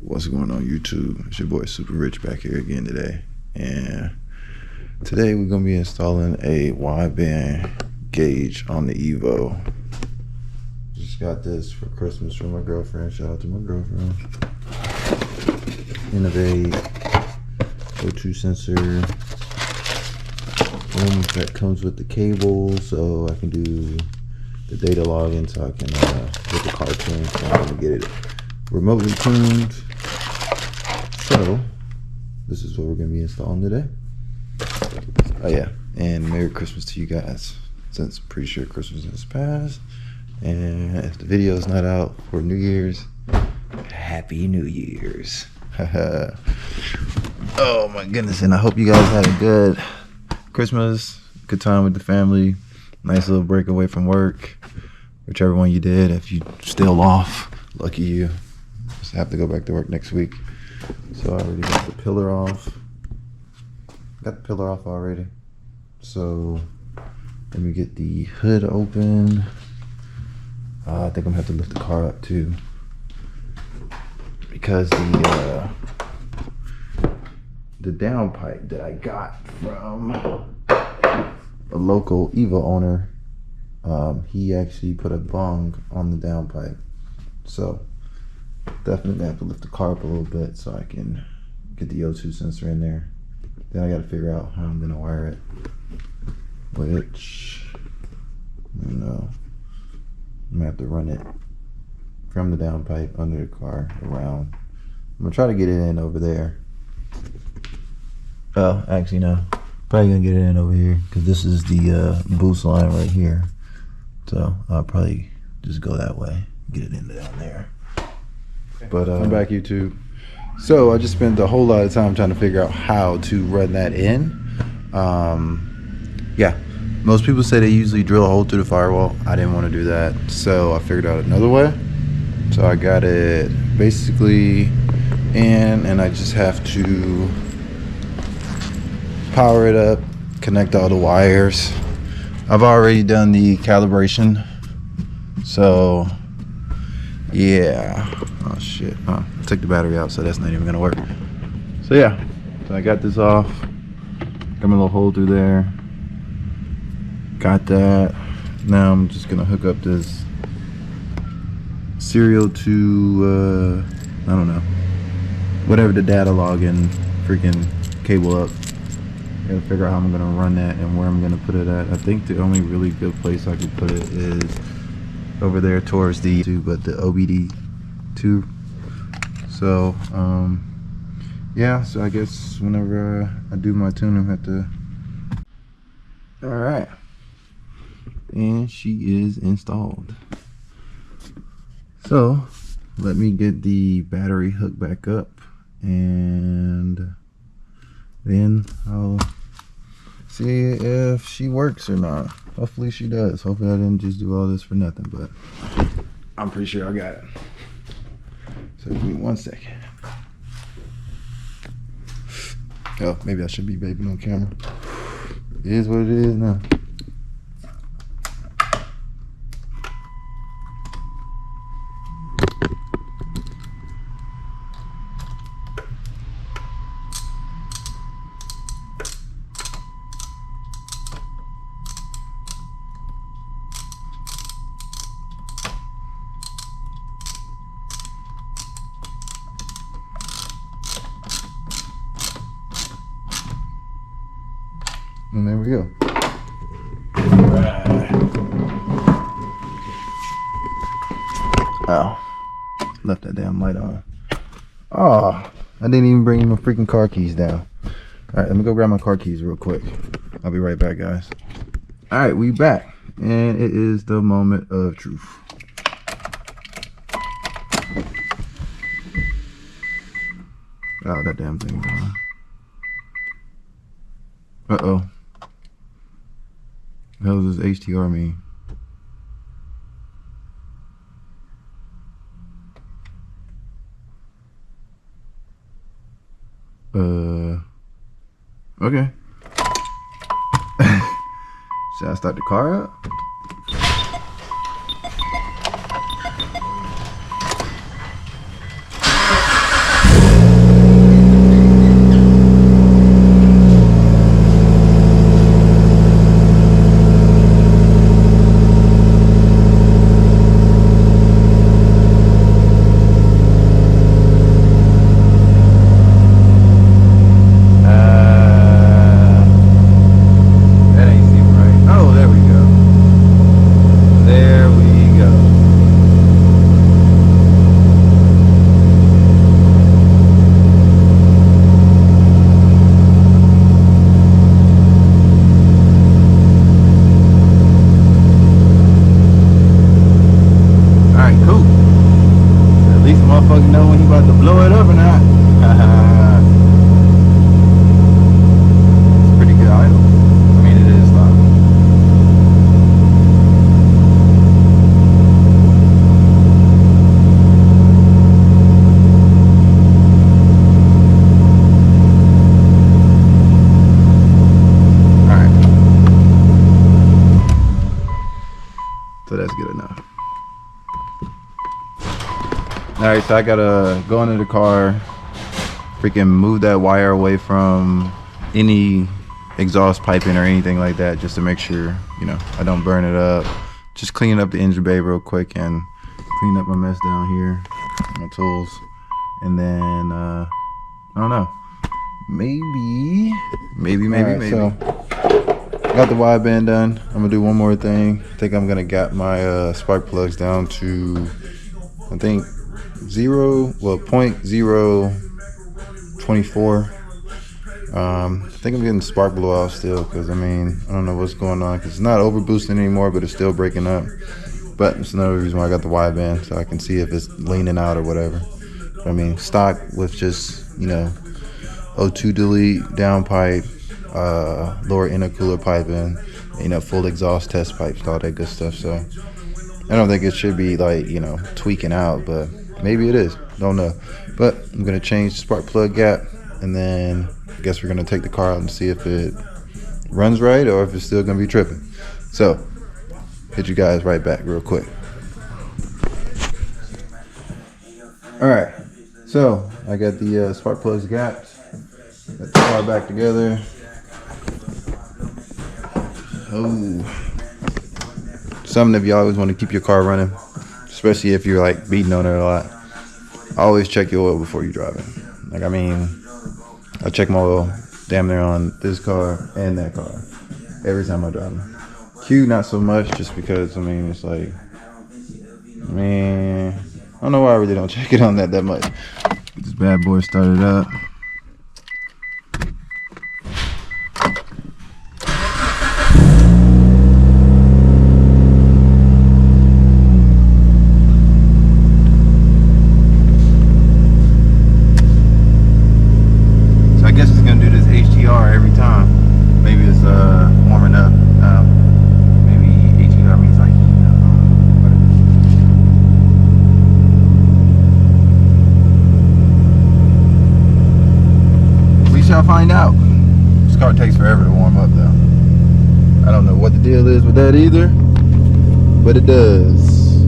What's going on YouTube? It's your boy Super Rich back here again today, and today we're gonna be installing a wideband gauge on the Evo. Just got this for Christmas from my girlfriend. Shout out to my girlfriend. Innovate O2 sensor. That comes with the cable, so I can do the data login, so I can get the car tuned. So I'm gonna get it remotely tuned. So this is what we're gonna be installing today. Oh yeah, and Merry Christmas to you guys, since I'm pretty sure Christmas is past. And if the video is not out for New Year's, Happy New Year's. Oh my goodness, and I hope you guys had a good Christmas, good time with the family, nice little break away from work, whichever one you did. If you still off, lucky you. Just have to go back to work next week. So I already got the pillar off. Got the pillar off already. So let me get the hood open. I think I'm gonna have to lift the car up too, because the downpipe that I got from a local Evo owner, he actually put a bung on the downpipe. So definitely have to lift the car up a little bit so I can get the O2 sensor in there. Then I got to figure out how I'm gonna wire it, which, you know, I'm gonna have to run it from the downpipe under the car around. I'm gonna try to get it in over there. Oh, actually no, probably gonna get it in over here, because this is the boost line right here. So I'll probably just go that way, get it in down there. But I'm back, YouTube. So I just spent a whole lot of time trying to figure out how to run that in. Yeah, most people say they usually drill a hole through the firewall. I didn't want to do that, so I figured out another way. So I got it basically in, and I just have to power it up, connect all the wires. I've already done the calibration, so yeah. Oh shit, I took the battery out, so that's not even gonna work. So yeah, so I got this off, got my little hole through there, got that. Now I'm just gonna hook up this serial to I don't know, whatever the data login freaking cable up. Gotta figure out how I'm gonna run that and where I'm gonna put it at. I think the only really good place I could put it is over there towards the OBD2. So yeah, so I guess whenever I do my tuning, I have to. All right, and she is installed. So let me get the battery hooked back up, and then I'll see if she works or not. Hopefully she does. Hopefully I didn't just do all this for nothing, but I'm pretty sure I got it. So give me 1 second. Oh, maybe I should be vaping on camera. It is what it is now. And there we go. Alright. Oh, left that damn light on. Oh, I didn't even bring my freaking car keys down. Alright, let me go grab my car keys real quick. I'll be right back, guys. Alright, we back. And it is the moment of truth. Oh, that damn thing's on. Uh-oh. What the hell does this HTR mean? Okay. Should I start the car up? know when he about to blow it up or not. It's a pretty good idle. I mean, it is loud. Alright. So that's good enough. Alright, so I gotta go into the car, freaking move that wire away from any exhaust piping or anything like that, just to make sure, you know, I don't burn it up. Just clean up the engine bay real quick and clean up my mess down here, my tools, and then I don't know, maybe. So got the wideband done. I'm gonna do one more thing. I think I'm gonna get my spark plugs down to, I think, 0.024. I think I'm getting spark blowout still, because I mean, I don't know what's going on, because it's not over boosting anymore, but it's still breaking up. But it's another reason why I got the wideband, so I can see if it's leaning out or whatever. But I mean, stock with just, you know, O2 delete, downpipe, lower intercooler piping, you know, full exhaust test pipes, all that good stuff. So I don't think it should be like, you know, tweaking out, but maybe it is, don't know. But I'm gonna change the spark plug gap, and then I guess we're gonna take the car out and see if it runs right or if it's still gonna be tripping. So hit you guys right back real quick. All right, so I got the spark plugs gapped, got the car back together. Oh, something if you always want to keep your car running, especially if you're like beating on it a lot, always check your oil before you drive it. Like, I mean, I check my oil damn near on this car and that car every time I drive them. Q, not so much, just because, I mean, it's like, man, I don't know why I really don't check it on that much. Get this bad boy started up. Find out. This car takes forever to warm up though. I don't know what the deal is with that either, but it does.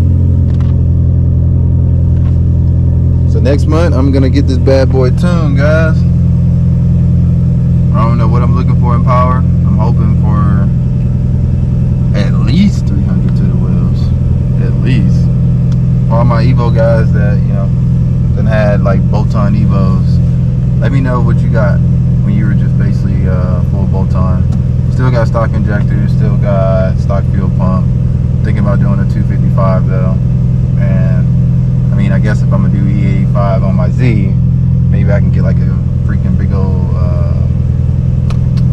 So next month I'm gonna get this bad boy tuned, guys. I don't know what I'm looking for in power. I'm hoping for at least 300 to the wheels, at least. For all my Evo guys that, you know, then had like bolt-on Evos, let me know what you got when you were just basically full bolt-on. Still got stock injectors, still got stock fuel pump. Thinking about doing a 255 though. And I mean, I guess if I'm gonna do E85 on my Z, maybe I can get like a freaking big old,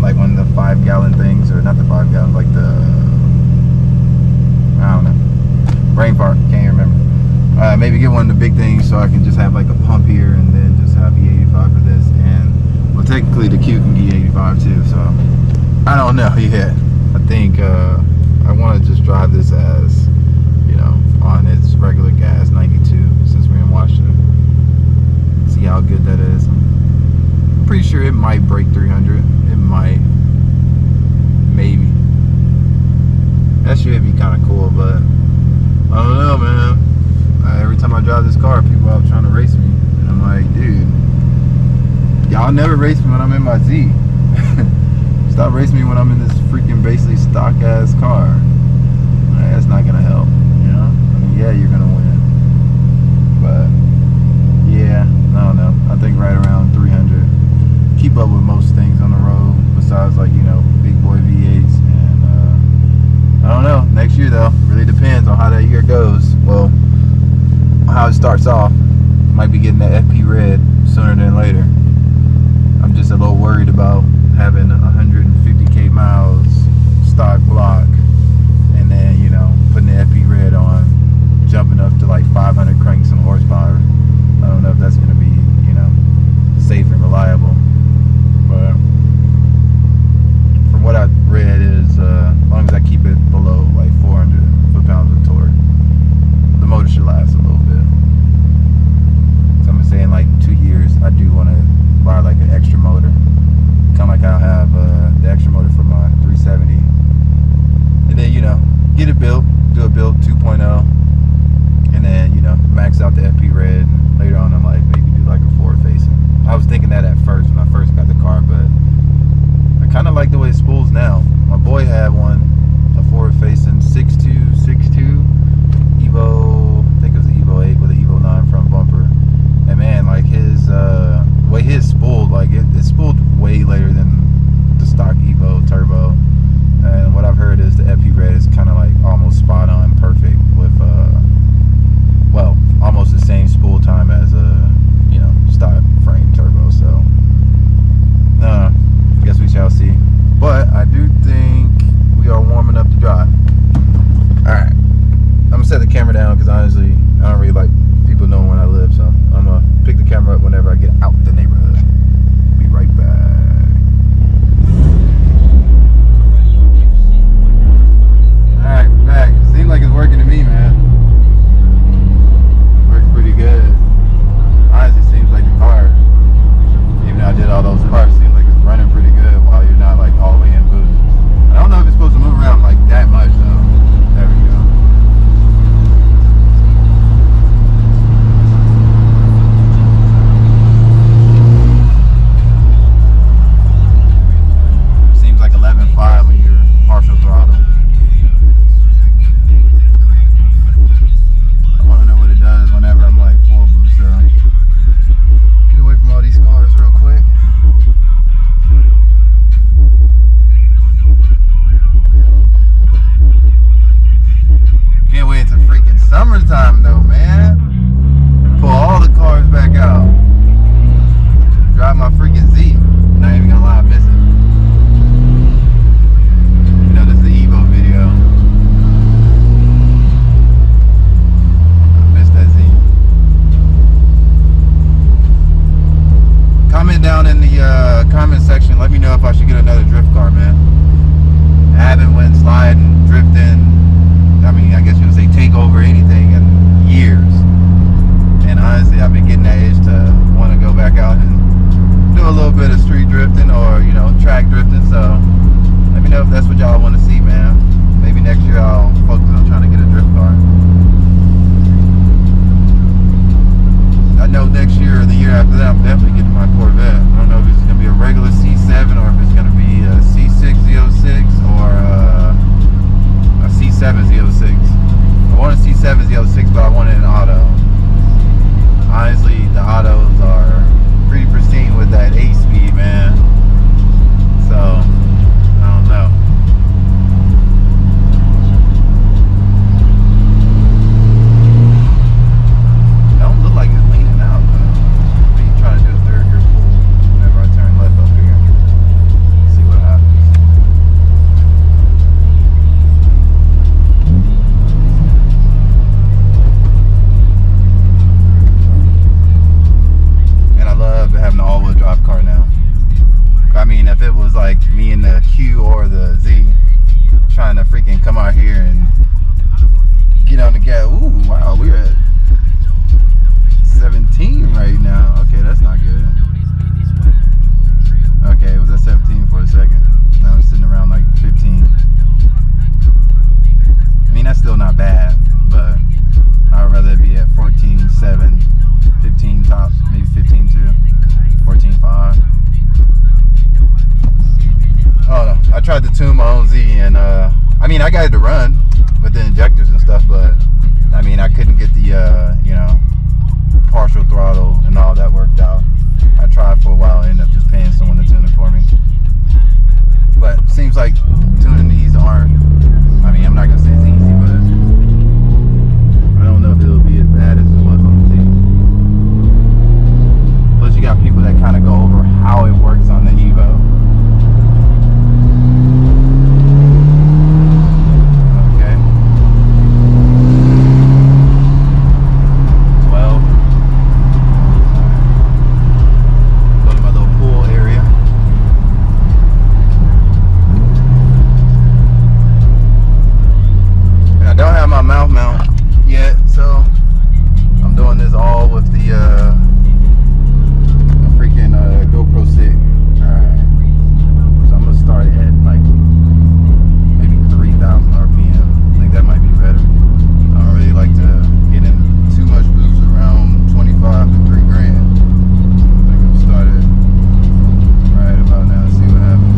like one of the 5-gallon things, or not the 5 gallons, like the, I don't know, brain fart, can't remember. Maybe get one of the big things so I can just have like a pump here and then just have E85 for this. And well, technically the Q can get E85 too, so I don't know yet. I think I want to just drive this as, you know, on its regular gas 92 since we're in Washington. See how good that is. I'm pretty sure it might break 300. It might, maybe. That should be kind of cool, but I don't know, man. Every time I drive this car, people out trying to race me, and I'm like, dude, y'all never race me when I'm in my Z. Stop racing me when I'm in this freaking basically stock ass car. Like, that's not gonna help, you know? I mean, yeah, you're gonna win, but yeah, I don't know. I think right around 300. Keep up with most things on the road, besides like, you know, big boy V8s. And I don't know. Next year though, really depends on how that year goes. Well, how it starts off. Might be getting that FP red sooner than later. I'm just a little worried about having 150k miles stock block and then, you know, putting the FP red on, jumping up to camera whenever I get out the neighborhood. Be right back. Alright, we're back. Seems like it's working to me, man. Works pretty good. Honestly, seems like the car, even though I did all those parts, seems like it's running pretty good while you're not like all the way in boost. I don't know if it's supposed to move around like that much though. There we go. Seems like 11.5 when you're partial throttle. I want to know what it does whenever I'm like full boost though. Get away from all these cars real quick. Can't wait until freaking summertime though, man. Pull all the cars back out. Drive my freaking Z. Not even gonna lie, I miss it. You know, this is the Evo video. I miss that Z. Comment down in the comment section. Let me know if I should get another drift car, man. I haven't went sliding, drifting. I mean, I guess you would say take over anything in years. And honestly, I've been getting that itch to want to go back out and do a little bit of street drifting or, you know, track drifting. So let me know if that's what y'all want to see, man. Maybe next year I'll focus on trying to get a drift car. I know next year or the year after that, I'm definitely getting my Corvette. I don't know if it's going to be a regular C7 or if it's going to be a C6 Z06 or a C7 Z06. I want a C7 Z06, but I want it in auto. Honestly, the autos are pretty pristine with that 8-speed, man. So, I don't know. It don't look like it's leaning out, though. I'm trying to do a third gear pull whenever I turn left up here. See what happens. Having an all-wheel drive car now. I mean, if it was like me in the Q or the Z trying to freaking come out here and get on the gas. Ooh, wow, we're at 17 right now. Okay, that's not good. Okay, it was at 17 for a second. Now it's sitting around like 15. I mean, that's still not bad, but I'd rather it be at 14.7, 15 tops, maybe 15.2. 14.5. Oh no, I tried to tune my own Z and I mean I got it to run with the injectors and stuff, but I mean I couldn't get the you know, partial throttle and all that worked out. I tried for a while, ended up just paying someone to tune it for me. But it seems like tuning these aren't, I mean I'm not gonna say it's easy, but I don't know if it'll be as bad as it was on the Z. Plus you got people that kind of go over how it works on the Evo. Okay. 12. Go to my little pool area. And I don't have my mouth mount yet, so I'm doing this all with the freaking GoPro 6. Alright. So I'm gonna start at like maybe 3,000 RPM. I think that might be better. I don't really like to get in too much boost, around 25 to 3 grand. I think I'm started right about now. Let's see what happens.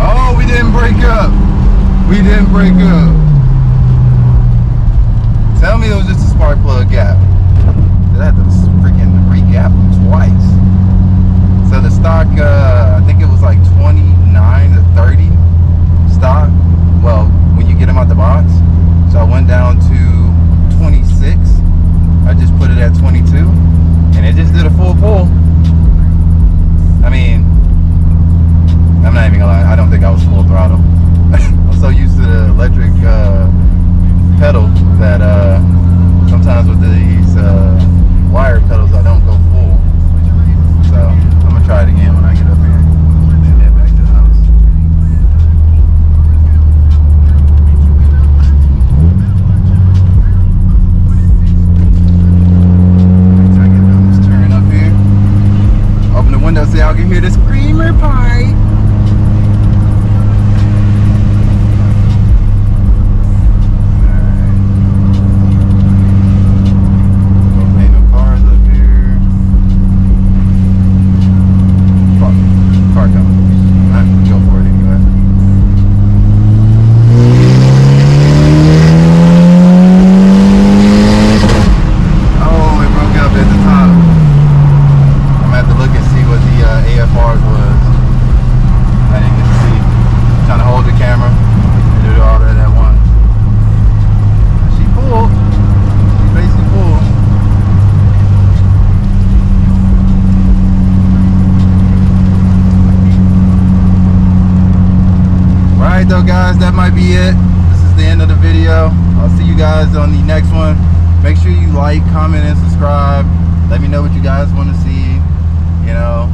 Oh, we didn't break up. We didn't break up. Tell me it was just a spark plug gap. I had to freaking re-gap them twice. So the stock, I think it was like 29 to 30 stock. Well, when you get them out the box. So I went down to 26. I just put it at 22. And it just did a full pull. I mean, I'm not even gonna lie, I don't think I was full throttle. I'm so used to the electric that sometimes with these wire pedals I don't go full. So I'm gonna try it again when I get up here and head back to the house. Wait till I get down this turn up here. Open the window so y'all can hear the screamer pipe. Though guys, that might be it. This is the end of the video. I'll see you guys on the next one. Make sure you like, comment, and subscribe. Let me know what you guys want to see, you know.